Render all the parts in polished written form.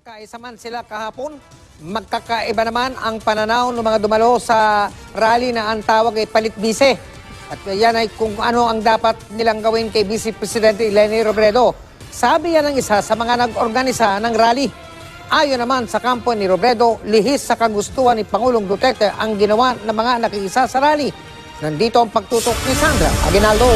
Magkaisa man sila kahapon, magkakaiba naman ang pananaw ng mga dumalo sa rally na ang tawag ay Palit Bise. At yan ay kung ano ang dapat nilang gawin kay Vice Presidente Leni Robredo. Sabi yan ng isa sa mga nag-organisa ng rally. Ayon naman sa kampo ni Robredo, lihis sa kagustuhan ni Pangulong Duterte ang ginawa ng mga nakiisa sa rally. Nandito ang pagtutok ni Sandra Aguinaldo.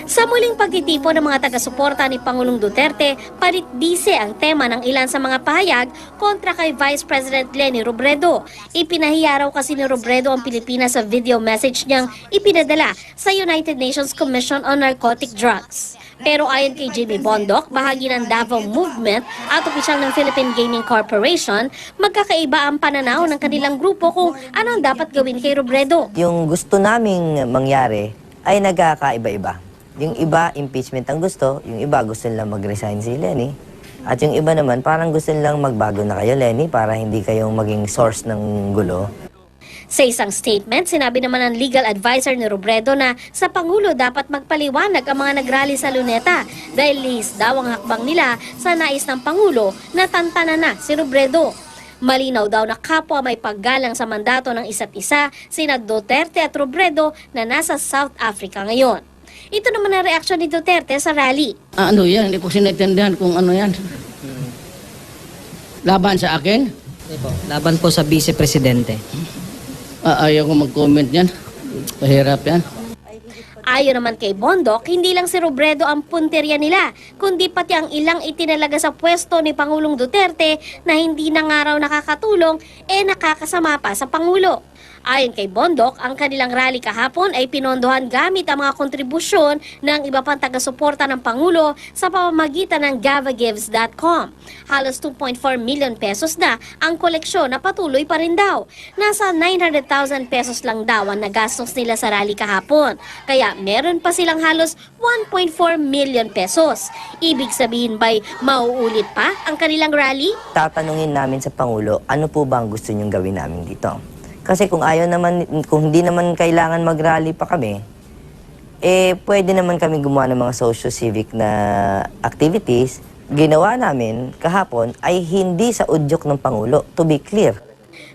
Sa muling pagtitipon ng mga taga-suporta ni Pangulong Duterte, palit bise ang tema ng ilan sa mga pahayag kontra kay Vice President Leni Robredo. Ipinahiya raw kasi ni Robredo ang Pilipinas sa video message niyang ipinadala sa United Nations Commission on Narcotic Drugs. Pero ayon kay Jimmy Bondoc, bahagi ng Davao Movement at opisyal ng Philippine Gaming Corporation, magkakaiba ang pananaw ng kanilang grupo kung ano ang dapat gawin kay Robredo. Yung gusto naming mangyari ay nagkakaiba-iba. Yung iba, impeachment ang gusto. Yung iba, gusto nilang mag-resign si Leni. At yung iba naman, parang gusto nilang magbago na kayo, Leni, para hindi kayong maging source ng gulo. Sa isang statement, sinabi naman ng legal advisor ni Robredo na sa Pangulo dapat magpaliwanag ang mga nagrally sa Luneta dahil lihis daw ang hakbang nila sa nais ng Pangulo na tantanan na si Robredo. Malinaw daw na kapwa may paggalang sa mandato ng isa't isa, sina Duterte at Robredo na nasa South Africa ngayon. Ito naman ang reaksyon ni Duterte sa rally. Ano yan? Hindi ko sinaintindihan kung ano yan. Laban sa akin? Hindi po. Laban po sa Vice Presidente. Ayaw ko mag-comment yan. Pahirap yan. Ayon naman kay Bondoc, hindi lang si Robredo ang punterya nila, kundi pati ang ilang itinalaga sa pwesto ni Pangulong Duterte na hindi na nga raw nakakatulong, nakakasama pa sa Pangulo. Ayon kay Bondoc, ang kanilang rally kahapon ay pinondohan gamit ang mga kontribusyon ng iba pang taga-suporta ng Pangulo sa pamamagitan ng gavagives.com. Halos 2.4 million pesos na ang koleksyon na patuloy pa rin daw. Nasa 900,000 pesos lang daw ang nagastos nila sa rally kahapon. Kaya meron pa silang halos 1.4 million pesos. Ibig sabihin ba'y mauulit pa ang kanilang rally? Tatanungin namin sa Pangulo, ano po ba ang gusto niyong gawin namin dito? Kasi kung ayaw naman, kung hindi naman kailangan mag-rally pa kami, pwede naman kami gumawa ng mga socio-civic na activities. Ginawa namin kahapon ay hindi sa udyok ng Pangulo, to be clear.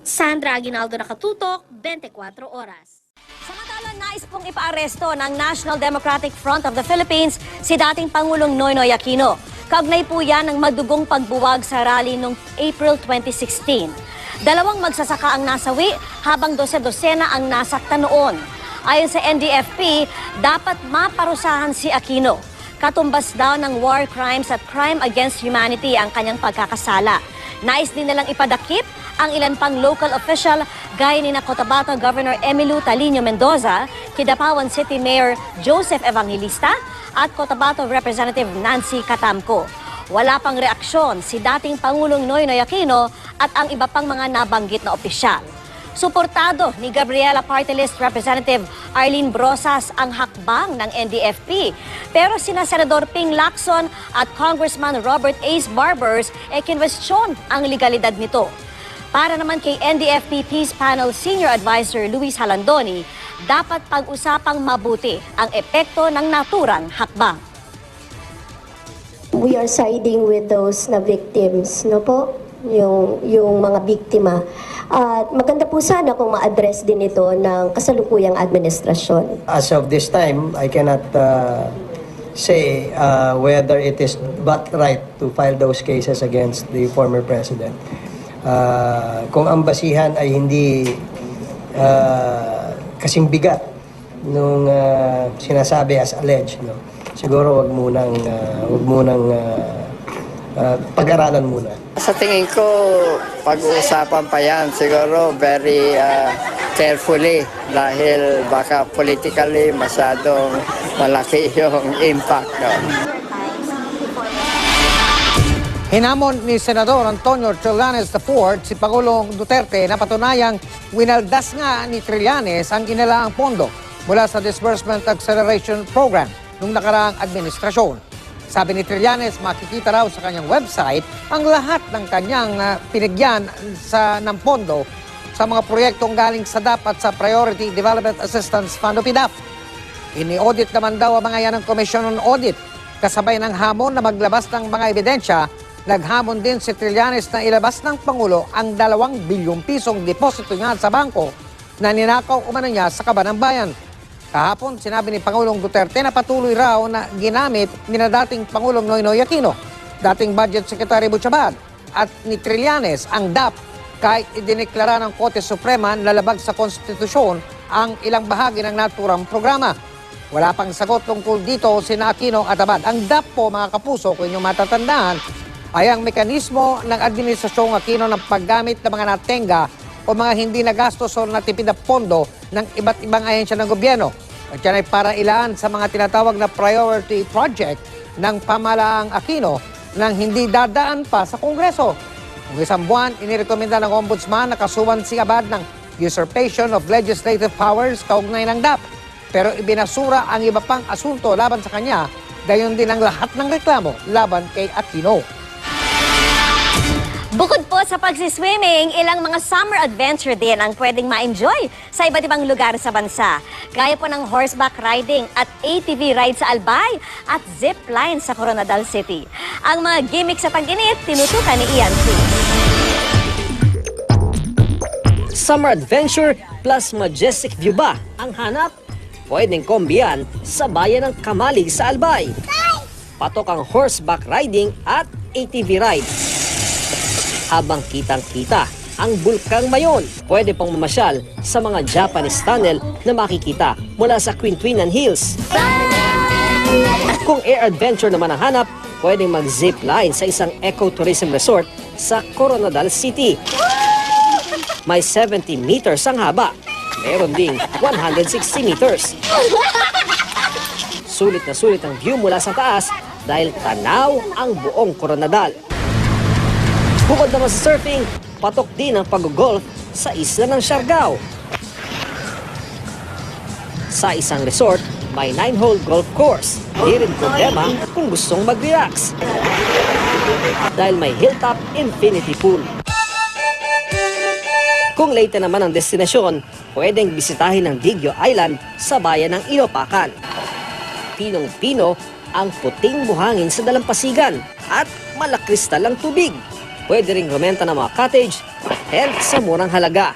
Sandra Aguinaldo, nakatutok, 24 oras. Samantala, nais pong ipaaresto ng National Democratic Front of the Philippines si dating Pangulong Noynoy Aquino. Kaugnay po yan ng madugong pagbuwag sa rally noong April 2016. Dalawang magsasaka ang nasawi habang 12-12 ang nasaktan noon. Ayon sa NDFP, dapat maparusahan si Aquino. Katumbas daw ng war crimes at crime against humanity ang kanyang pagkakasala. Nais din nilang ipadakip ang ilan pang local official gaya ni Cotabato Governor Emilu Talino Mendoza, Kidapawan City Mayor Joseph Evangelista at Cotabato Representative Nancy Catamco. Wala pang reaksyon si dating Pangulong Noynoy Aquino at ang iba pang mga nabanggit na opisyal. Suportado ni Gabriela Party List Representative Arlene Brosas ang hakbang ng NDFP. Pero sina Senador Ping Lacson at Congressman Robert Ace Barbers kinwestiyon ang legalidad nito. Para naman kay NDFP Peace Panel Senior Advisor Luis Halandoni, dapat pag-usapang mabuti ang epekto ng naturang hakbang. We are siding with those na victims, no po? Yung mga biktima. At maganda po sana kung ma-address din ito ng kasalukuyang administrasyon. As of this time, I cannot say whether it is but right to file those cases against the former president. Kung ang basihan ay hindi kasing bigat nung sinasabi as alleged, no? Siguro wag munang pag-aralan muna. Sa tingin ko, pag-uusapan pa yan, siguro very carefully dahil baka politically masyadong malaki yung impact. No? Hinamon ni Senador Antonio Trillanes IV si Pangulong Duterte na patunayang winaldas nga ni Trillanes ang inalaang pondo mula sa Disbursement Acceleration Program nung nakaraang administrasyon. Sabi ni Trillanes, makikita raw sa kanyang website ang lahat ng kanyang pinigyan ng pondo sa mga proyektong galing sa DAP at sa Priority Development Assistance Fund o PDAF. Ini-audit naman daw ang mga yan ng Commission on Audit Kasabay ng hamon na maglabas ng mga ebidensya, naghamon din si Trillanes na ilabas ng Pangulo ang 2 bilyong pisong deposito niya sa bangko na ninakaw umano niya sa Kaban ng Bayan. Kahapon, sinabi ni Pangulong Duterte na patuloy raw na ginamit ni na dating Pangulong Noynoy Aquino, dating Budget Secretary Butchabad at ni Trillanes ang DAP kahit idineklara ng Korte Suprema na labag sa konstitusyon ang ilang bahagi ng naturang programa. Wala pang sagot tungkol dito sina Aquino at Abad. Ang DAP po, mga kapuso, kung inyong matatandaan, ay ang mekanismo ng Administrasyong Aquino ng paggamit ng mga natenga o mga hindi nagastos o natipid na pondo ng iba't ibang ahensya ng gobyerno. At yan ay para ilaan sa mga tinatawag na priority project ng pamahalaang Aquino nang hindi dadaan pa sa Kongreso. Noong isang buwan, inirekomenda ng Ombudsman na kasuhan si Abad ng usurpation of legislative powers kaugnay ng DAP. Pero ibinasura ang iba pang asunto laban sa kanya, gayon din ang lahat ng reklamo laban kay Aquino. Bukod po sa pagsiswimming, ilang mga summer adventure din ang pwedeng ma-enjoy sa iba't ibang lugar sa bansa. Gaya po ng horseback riding at ATV ride sa Albay at zip line sa Coronadal City. Ang mga gimmick sa tag-init, tinutukan ni Ian C. Summer adventure plus majestic view ba ang hanap? Pwedeng kombiyan sa bayan ng Kamalig sa Albay. Patok ang horseback riding at ATV ride. Habang kitang-kita ang Bulkang Mayon, pwede pong mamasyal sa mga Japanese tunnel na makikita mula sa Quinquinan Hills. At kung air adventure naman ang hanap, pwedeng mag-zip line sa isang ecotourism resort sa Coronadal City. May 70 meters ang haba. Meron ding 160 meters. Sulit na sulit ang view mula sa taas dahil tanaw ang buong Coronadal. Bukod naman sa surfing, patok din ang pag-golf sa isla ng Siargao. Sa isang resort, may 9-hole golf course. Di rin problema kung gustong mag-relax. Dahil may hilltop infinity pool. Kung Leyte naman ang destinasyon, pwedeng bisitahin ang Digyo Island sa bayan ng Ilopacan. Pinong-pino ang puting buhangin sa dalampasigan at malakristal ang tubig. Pwede ring rumenta ng mga cottage at tent sa murang halaga.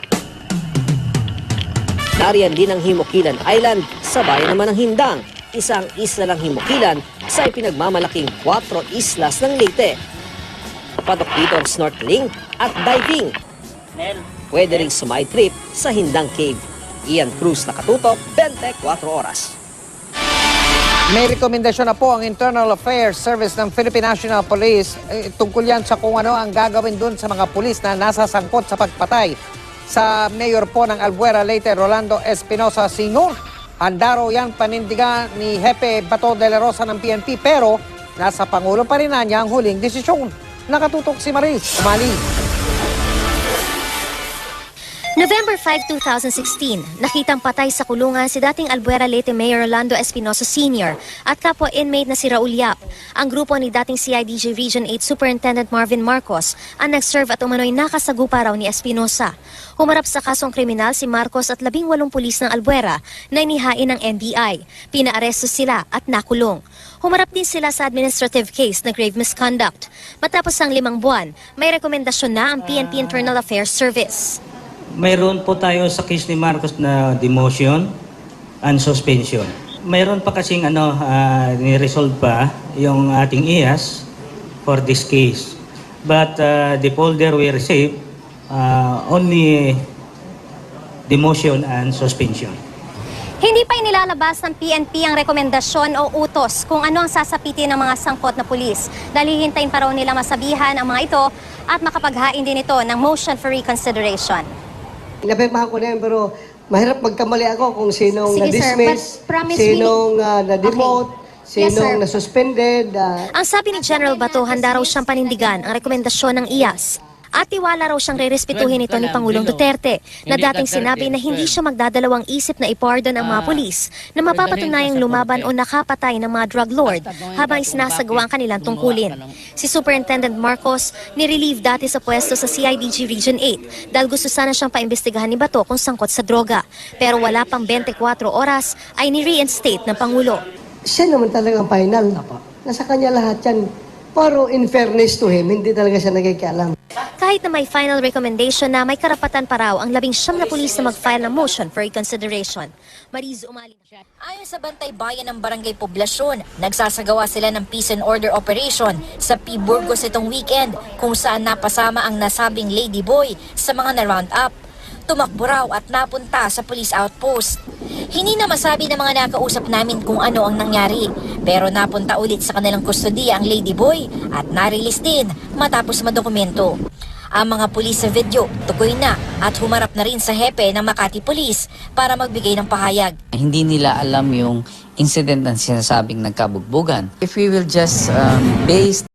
Nariyan din ang Himokilan Island sa bayan naman ng Hindang, isang isla ng Himokilan sa ipinagmamalaking 4 islas ng Leyte. Patok dito ang snorkeling at diving. Pwede ring sumay trip sa Hindang Cave. Ian Cruz, nakatutok, 24 oras. May rekomendasyon na po ang Internal Affairs Service ng Philippine National Police tungkol yan sa kung ano ang gagawin dun sa mga pulis na nasasangkot sa pagpatay sa mayor po ng Albuera, Leyte, Rolando Espinosa Sr. Handa raw yan panindigan ni Jefe Bato de la Rosa ng PNP pero nasa Pangulo pa rin na niya ang huling desisyon. Nakatutok si Maris Umali. November 5, 2016, nakitang patay sa kulungan si dating Albuera Leyte Mayor Rolando Espinosa Sr. at kapwa inmate na si Raul Yap. Ang grupo ni dating CIDG Region 8 Superintendent Marvin Marcos ang nag-serve at umano'y nakasagupa raw ni Espinosa. Humarap sa kasong kriminal si Marcos at 18 pulis ng Albuera na inihain ng NBI. Pinaaresto sila at nakulong. Humarap din sila sa administrative case na grave misconduct. Matapos ang 5 buwan, may rekomendasyon na ang PNP Internal Affairs Service. Mayroon po tayo sa case ni Marcos na demotion and suspension. Mayroon pa kasing ni-resolve pa yung ating IAS for this case. But the folder we received only demotion and suspension. Hindi pa inilalabas ng PNP ang rekomendasyon o utos kung ano ang sasapitin ng mga sangkot na pulis. Dahil hihintayin pa raw nila masabihan ang mga ito at makapaghain din ito ng motion for reconsideration. Napirmahan ko na yan, pero mahirap magkamali ako kung sinong Sige, sir, na-dismiss, but promise sinong na-demote, Okay. Yes, sinong sir. na-suspended. Ang sabi ni General Bato, handa raw siyang panindigan ang rekomendasyon ng IAS. At tiwala raw siyang rerespetuhin ito ni Pangulong Duterte na dating sinabi na hindi siya magdadalawang isip na ipardon ang mga pulis na mapapatunayang lumaban o nakapatay ng mga drug lord habang isinasagawa ang kanilang tungkulin. Si Superintendent Marcos nirelieve dati sa pwesto sa CIDG Region 8 dahil gusto sana siyang paimbestigahan ni Bato kung sangkot sa droga. Pero wala pang 24 oras ay ni-reinstate ng Pangulo. Siya naman talaga ang final. Nasa kanya lahat yan. Pero in fairness to him, hindi talaga siya nagkikialam. Kahit na may final recommendation na may karapatan pa raw ang 19 na pulis na mag-file ng motion for reconsideration. Mariz Umali. Ayon sa Bantay Bayan ng Barangay Poblasyon, nagsasagawa sila ng peace and order operation sa P. Burgos itong weekend kung saan napasama ang nasabing ladyboy sa mga na-round up. Tumakbo raw at napunta sa police outpost. Hindi na masabi ng mga nakausap namin kung ano ang nangyari, pero napunta ulit sa kanilang kustodiya ang ladyboy at na-release din matapos madokumento. Ang mga pulis sa video tukoy na at humarap na rin sa hepe ng Makati Police para magbigay ng pahayag. Hindi nila alam yung incident na sinasabing nagkabugbugan. If we will just base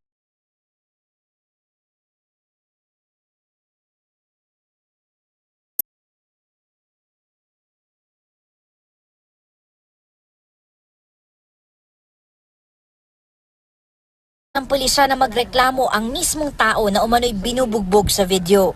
ng pulisya na magreklamo ang mismong tao na umano'y binubugbog sa video.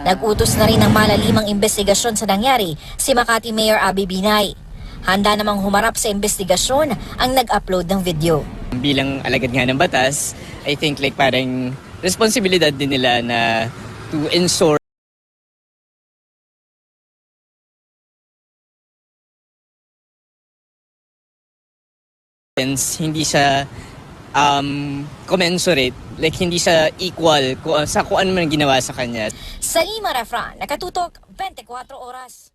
Nag-utos na rin ng malalimang investigasyon sa nangyari si Makati Mayor Abby Binay. Handa namang humarap sa investigasyon ang nag-upload ng video. Bilang alagad nga ng batas, I think like parang responsibilidad din nila na to ensure hindi siya commensurate, like hindi siya equal sa kung ano man ginawa sa kanya. Salima Refran, nakatutok 24 oras.